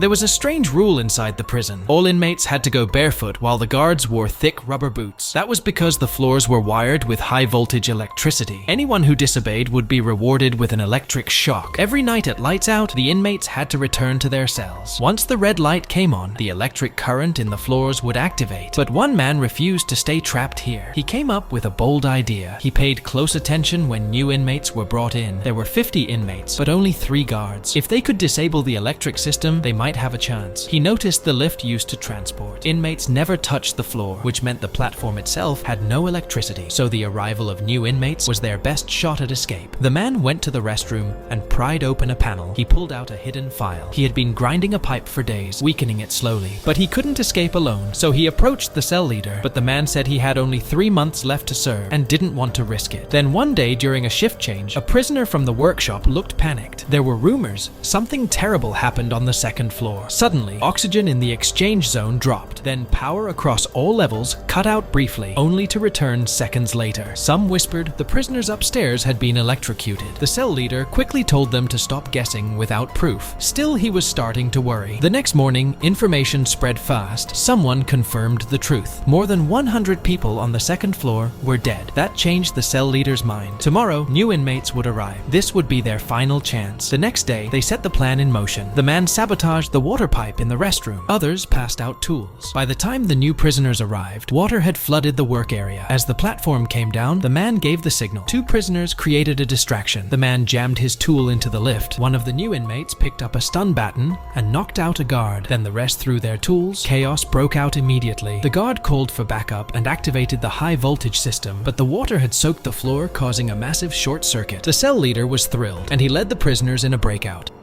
There was a strange rule inside the prison. All inmates had to go barefoot while the guards wore thick rubber boots. That was because the floors were wired with high voltage electricity. Anyone who disobeyed would be rewarded with an electric shock. Every night at lights out, the inmates had to return to their cells. Once the red light came on, the electric current in the floors would activate. But one man refused to stay trapped here. He came up with a bold idea. He paid close attention when new inmates were brought in. There were 50 inmates, but only 3 guards. If they could disable the electric system, they might have a chance. He noticed the lift used to transport. Inmates never touched the floor, which meant the platform itself had no electricity, so the arrival of new inmates was their best shot at escape. The man went to the restroom and pried open a panel. He pulled out a hidden file. He had been grinding a pipe for days, weakening it slowly. But he couldn't escape alone, so he approached the cell leader, but the man said he had only 3 months left to serve and didn't want to risk it. Then one day during a shift change, a prisoner from the workshop looked panicked. There were rumors something terrible happened on the 2nd floor. Suddenly, oxygen in the exchange zone dropped. Then power across all levels cut out briefly, only to return seconds later. Some whispered the prisoners upstairs had been electrocuted. The cell leader quickly told them to stop guessing without proof. Still, he was starting to worry. The next morning, information spread fast. Someone confirmed the truth. More than 100 people on the 2nd floor were dead. That changed the cell leader's mind. Tomorrow, new inmates would arrive. This would be their final chance. The next day, they set the plan in motion. The man sabotaged the water pipe in the restroom. Others passed out tools. By the time the new prisoners arrived, water had flooded the work area. As the platform came down, the man gave the signal. 2 prisoners created a distraction. The man jammed his tool into the lift. One of the new inmates picked up a stun baton and knocked out a guard. Then the rest threw their tools. Chaos broke out immediately. The guard called for backup and activated the high voltage system, but the water had soaked the floor, causing a massive short circuit. The cell leader was thrilled, and he led the prisoners in a breakout.